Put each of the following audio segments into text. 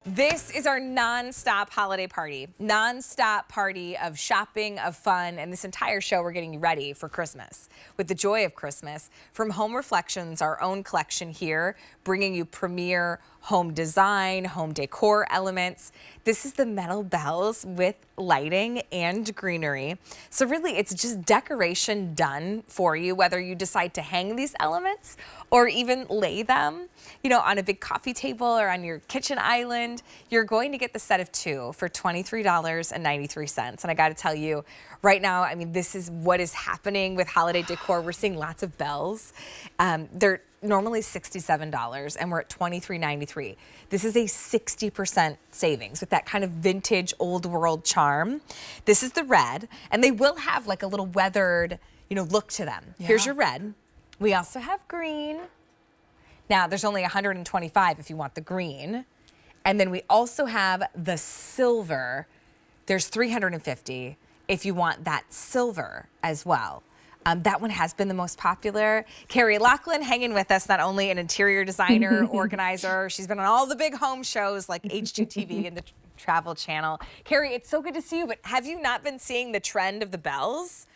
This is our non-stop holiday party, non-stop party of shopping, of fun, and this entire show we're getting you ready for Christmas with the joy of Christmas. From Home Reflections, our own collection here, bringing you premier home design, home decor elements. This is the metal bells with lighting and greenery. So really, it's just decoration done for you, whether you decide to hang these elements or even lay them, on a big coffee table or on your kitchen island. You're going to get the set of two for $23.93. And I got to tell you, right now, this is what is happening with holiday decor. We're seeing lots of bells. They're normally $67 and we're at $23.93. This is a 60% savings with that kind of vintage old world charm. This is the red, and they will have like a little weathered, look to them. Yeah. Here's your red. We also have green. Now there's only 125 if you want the green. And then we also have the silver. There's 350 if you want that silver as well. That one has been the most popular. Carrie Lachlan hanging with us, not only an interior designer, organizer, she's been on all the big home shows like HGTV and the Travel Channel. Carrie, it's so good to see you, but have you not been seeing the trend of the bells?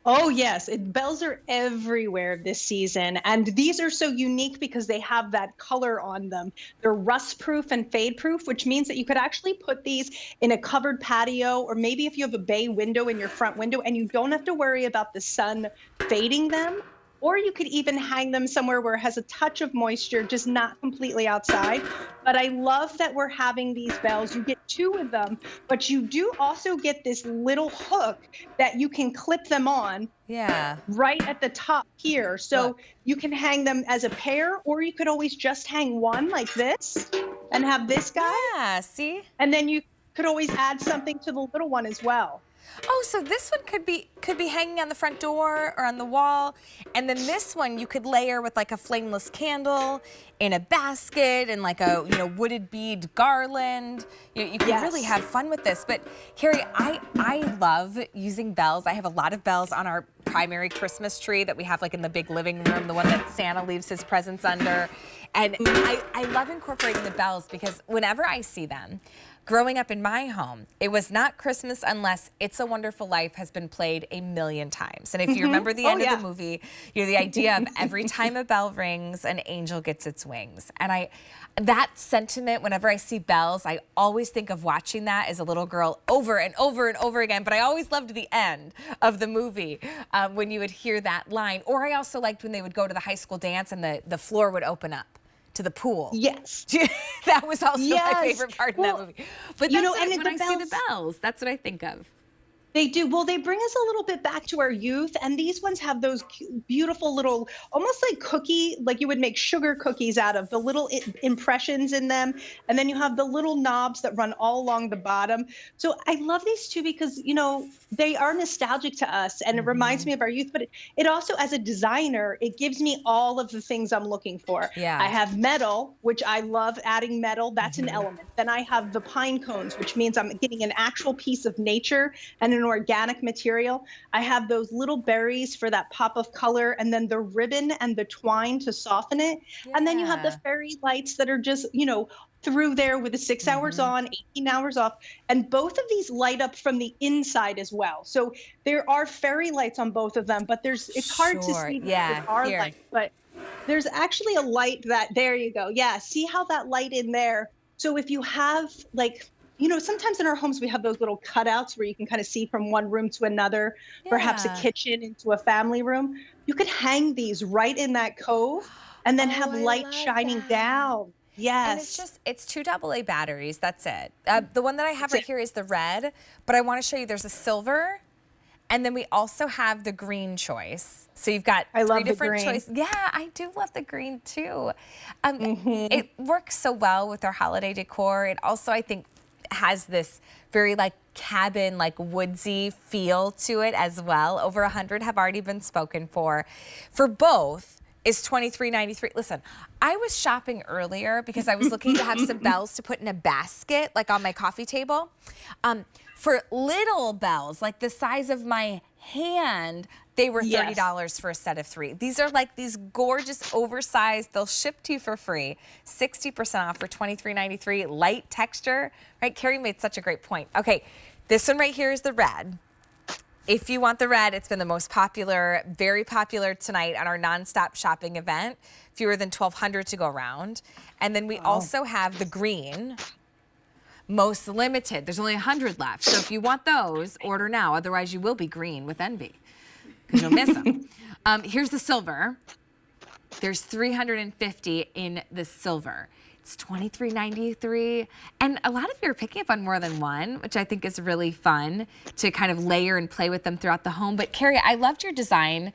Oh, yes. Bells are everywhere this season. And these are so unique because they have that color on them. They're rust-proof and fade-proof, which means that you could actually put these in a covered patio, or maybe if you have a bay window in your front window and you don't have to worry about the sun fading them. Or you could even hang them somewhere where it has a touch of moisture, just not completely outside. But I love that we're having these bells. You get two of them, but you do also get this little hook that you can clip them on. Yeah. Right at the top here. So you can hang them as a pair, or you could always just hang one like this and have this guy. Yeah, see? And then you could always add something to the little one as well. Oh, so this one could be hanging on the front door or on the wall, and then this one you could layer with like a flameless candle in a basket and like a wooded bead garland. You can really have fun with this. But Carrie, I love using bells. I have a lot of bells on our primary Christmas tree that we have like in the big living room, the one that Santa leaves his presents under. And I love incorporating the bells because whenever I see them, growing up in my home, it was not Christmas unless It's a Wonderful Life has been played a million times. And if you remember the end of the movie, the idea of every time a bell rings, an angel gets its wings. And that sentiment, whenever I see bells, I always think of watching that as a little girl over and over and over again. But I always loved the end of the movie when you would hear that line. Or I also liked when they would go to the high school dance and the floor would open up to the pool. Yes. That was also my favorite part in that movie. But when I see the bells, that's what I think of. They do. Well, they bring us a little bit back to our youth, and these ones have those beautiful little, almost like cookie, like you would make sugar cookies out of, the little impressions in them. And then you have the little knobs that run all along the bottom. So I love these too because, they are nostalgic to us and it reminds me of our youth, but it also, as a designer, it gives me all of the things I'm looking for. Yeah. I have metal, which I love adding metal. That's an element. Then I have the pine cones, which means I'm getting an actual piece of nature and an organic material. I have those little berries for that pop of color, and then the ribbon and the twine to soften it. Yeah. And then you have the fairy lights that are just, through there with the 6 hours on, 18 hours off. And both of these light up from the inside as well. So there are fairy lights on both of them, but it's hard to see that there are lights, but there's actually a light that, there you go. Yeah, see how that light in there. So if you have sometimes in our homes we have those little cutouts where you can kind of see from one room to another, perhaps a kitchen into a family room. You could hang these right in that cove and then have light shining down. Yes. And it's two AA batteries. That's it. The one that I have right here is the red, but I want to show you there's a silver, and then we also have the green choice. So you've got three different choices. Yeah, I do love the green too. It works so well with our holiday decor. It also, I think, has this very cabin, woodsy feel to it as well. Over 100 have already been spoken for. For both, is $23.93. Listen, I was shopping earlier because I was looking to have some bells to put in a basket, like on my coffee table. For little bells, like the size of my hand, they were $30 for a set of 3. These are like these gorgeous, oversized, they'll ship to you for free. 60% off for $23.93, light texture, right? Carrie made such a great point. Okay, this one right here is the red. If you want the red, it's been the most popular, very popular tonight on our nonstop shopping event. Fewer than 1,200 to go around. And then we also have the green, most limited. There's only 100 left. So if you want those, order now. Otherwise, you will be green with envy because you'll miss them. Here's the silver. There's 350 in the silver. It's $23.93. And a lot of you are picking up on more than one, which I think is really fun to kind of layer and play with them throughout the home. But Carrie, I loved your design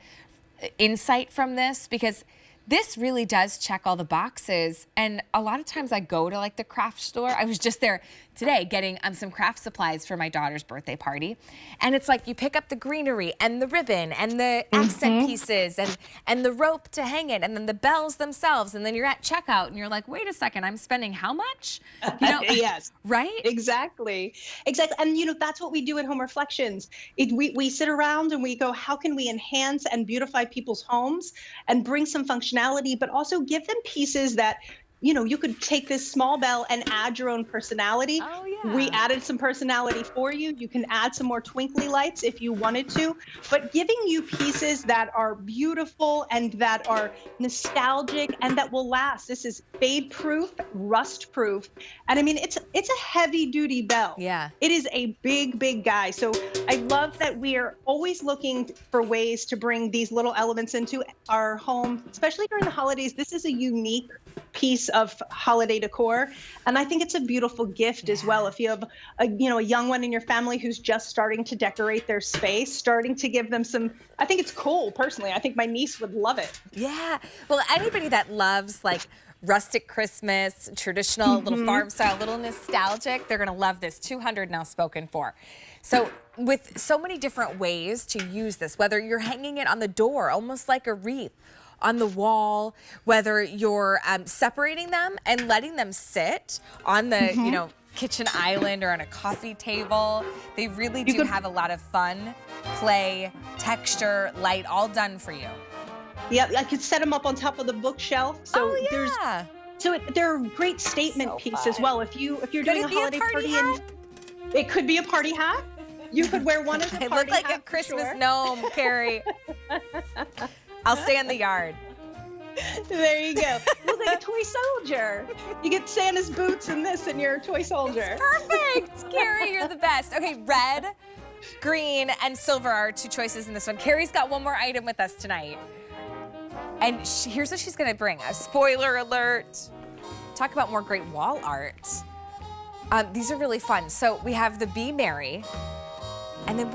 insight from this because this really does check all the boxes. And a lot of times I go to like the craft store. I was just there today getting some craft supplies for my daughter's birthday party. And it's like you pick up the greenery and the ribbon and the accent pieces and the rope to hang it and then the bells themselves. And then you're at checkout and you're like, wait a second, I'm spending how much? You know, yes. Right? Exactly. Exactly. And you know, that's what we do at Home Reflections. We sit around and we go, how can we enhance and beautify people's homes and bring some functionality, but also give them pieces that, you know, you could take this small bell and add your own personality. Oh, yeah. We added some personality for you. You can add some more twinkly lights if you wanted to, but giving you pieces that are beautiful and that are nostalgic and that will last. This is fade proof, rust proof. And I mean, it's a heavy duty bell. Yeah. It is a big, big guy. So I love that we are always looking for ways to bring these little elements into our home, especially during the holidays. This is a unique piece of holiday decor, and I think it's a beautiful gift as well. If you have a young one in your family who's just starting to decorate their space, starting to give them some, I think it's cool. Personally, I think my niece would love it. Yeah. Well, anybody that loves like rustic Christmas, traditional, little farm style, little nostalgic, they're gonna love this. 200 now spoken for. So with so many different ways to use this, whether you're hanging it on the door, almost like a wreath, on the wall, whether you're separating them and letting them sit on the kitchen island or on a coffee table. They really do have a lot of fun, play, texture, light, all done for you. Yeah, I could set them up on top of the bookshelf. So they're a great statement piece as well. If you're doing a holiday party, and it could be a party hat. You could wear one as a party hat. I look like a Christmas gnome, Carrie. I'll stay in the yard. There you go. You look like a toy soldier. You get Santa's boots and this, and you're a toy soldier. It's perfect. Carrie, you're the best. Okay, red, green, and silver are 2 choices in this one. Carrie's got one more item with us tonight. And here's what she's going to bring. A spoiler alert. Talk about more great wall art. These are really fun. So we have the Be Merry. And then what's